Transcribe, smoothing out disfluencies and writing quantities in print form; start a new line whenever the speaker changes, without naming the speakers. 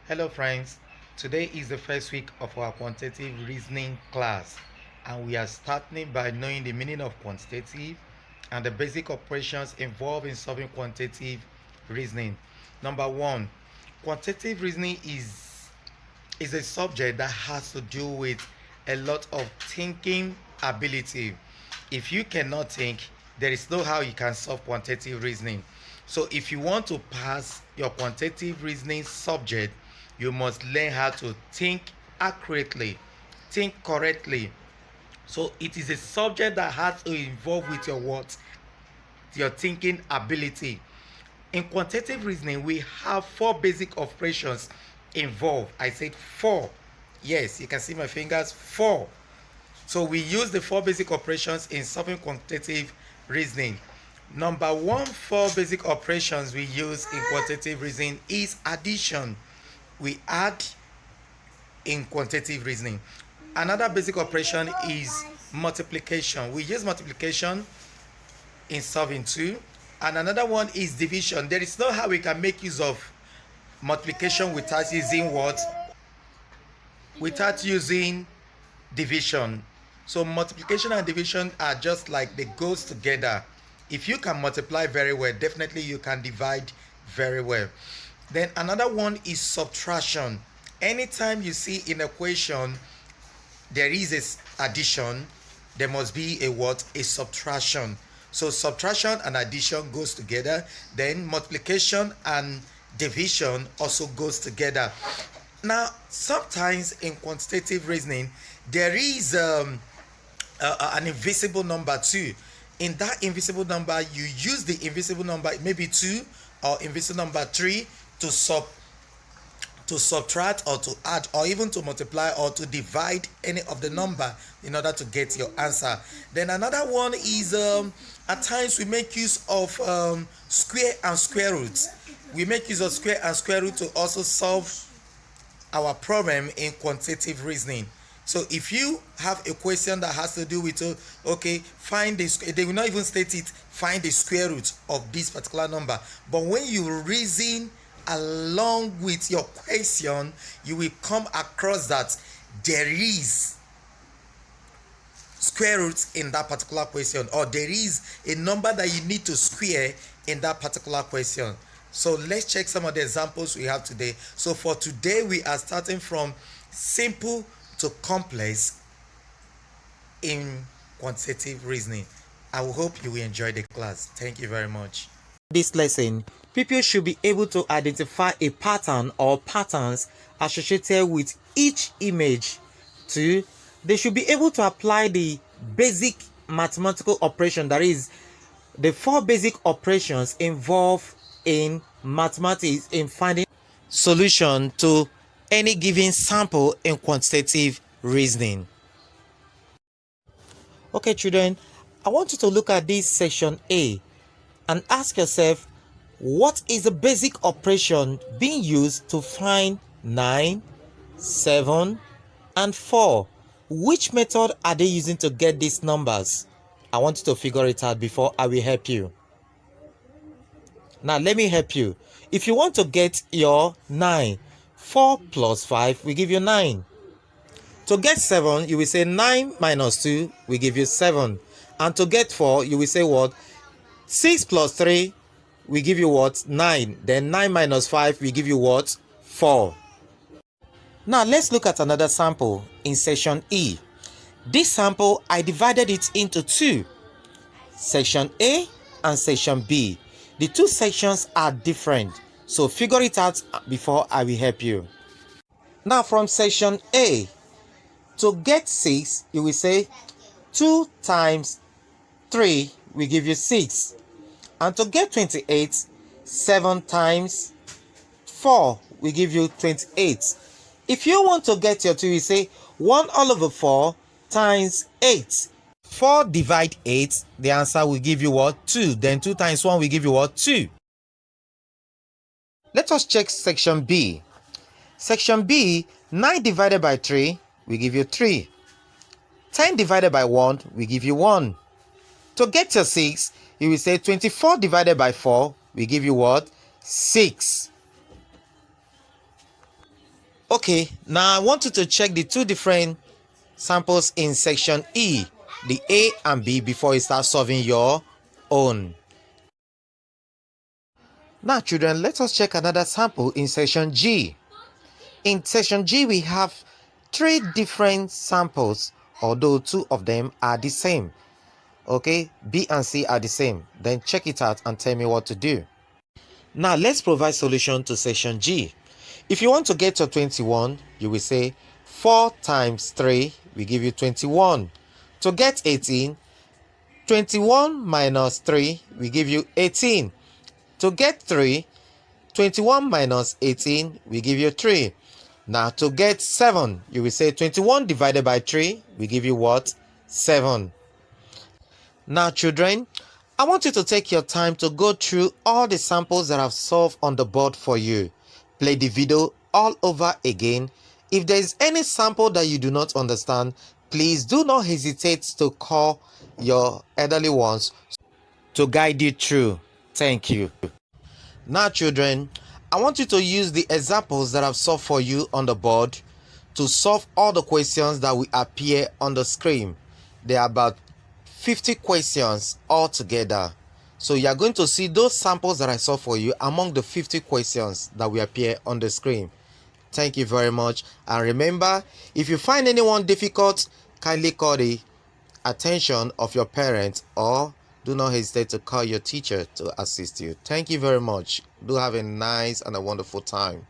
Hello friends, today is the first week of our quantitative reasoning class and we are starting by knowing the meaning of quantitative and the basic operations involved in solving quantitative reasoning. Number one, quantitative reasoning is a subject that has to do with a lot of thinking ability. If you cannot think, there is no how you can solve quantitative reasoning. So if you want to pass your quantitative reasoning subject, you must learn how to think accurately, think correctly. So it is a subject that has to involve with your what? Your thinking ability. In quantitative reasoning, we have four basic operations involved. I said four. Yes, you can see my fingers, four. So we use the four basic operations in solving quantitative reasoning. Number one, four basic operations we use in quantitative reasoning is addition. We add in quantitative reasoning. Another basic operation is multiplication. We use multiplication in solving two. And another one is division. There is no how we can make use of multiplication without using what? Without using division. So multiplication and division are just like they goes together. If you can multiply very well, definitely you can divide very well. Then another one is subtraction. Anytime you see in equation there is a addition, there must be a what? A subtraction. So subtraction and addition goes together. Then multiplication and division also goes together. Now, sometimes in quantitative reasoning, there is an invisible number too. In that invisible number, you use the invisible number, maybe 2 or invisible number 3 to subtract or to add or even to multiply or to divide any of the number in order to get your answer. Then another one is at times we make use of square and square roots. We make use of square and square root to also solve our problem in quantitative reasoning. So if you have a question that has to do with find the, they will not even state it, find the square root of this particular number, but when you reason along with your question, you will come across that there is square roots in that particular question, or there is a number that you need to square in that particular question. So let's check some of the examples we have today. So for today, we are starting from simple to complex in quantitative reasoning. I will hope you will enjoy the class. Thank you very much. This lesson, people should be able to identify a pattern or patterns associated with each image. Two, they should be able to apply the basic mathematical operation, that is, the four basic operations involved in mathematics in finding solution to any given sample in quantitative reasoning. Okay, children, I want you to look at this section A and ask yourself, what is the basic operation being used to find 9, 7, and 4? Which method are they using to get these numbers? I want you to figure it out before I will help you. Now, let me help you. If you want to get your 9, 4 plus 5 will give you 9. To get 7, you will say 9 minus 2 will give you 7. And to get 4, you will say what? 6 plus 3 will give you what? 9. Then 9 minus 5 will give you what? 4. Now, let's look at another sample in section E. This sample, I divided it into two. Section A and section B. The two sections are different, so figure it out before I will help you. Now from section A, to get 6, you will say 2 times 3 will give you 6. And to get 28, 7 times 4 will give you 28. If you want to get your 2, you say 1 all over 4 times 8. 4 divide 8, the answer will give you what? 2. Then 2 times 1 will give you what? 2. Let us check section B. Section B, 9 divided by 3 will give you 3. 10 divided by 1 will give you 1. To get your 6, you will say 24 divided by 4 will give you what? 6. Okay, now I want you to check the two different samples in section E, the A and B, before you start solving your own. Now children, let us check another sample in section G. In section G, we have three different samples, although two of them are the same. Okay, B and C are the same. Then check it out and tell me what to do. Now let's provide solution to section G. If you want to get to 21, you will say 4 times 3 will give you 21. To get 18, 21 minus 3 will give you 18. To get 3, 21 minus 18 will give you 3. Now to get 7, you will say 21 divided by 3 will give you what? 7. Now children, I want you to take your time to go through all the samples that I've solved on the board for you. Play the video all over again. If there is any sample that you do not understand, please do not hesitate to call your elderly ones to guide you through. Thank you. Now children, I want you to use the examples that I've solved for you on the board to solve all the questions that will appear on the screen. There are about 50 questions altogether. So you are going to see those samples that I solved for you among the 50 questions that will appear on the screen. Thank you very much. And remember, if you find anyone difficult, kindly call the attention of your parents or do not hesitate to call your teacher to assist you. Thank you very much. Do have a nice and a wonderful time.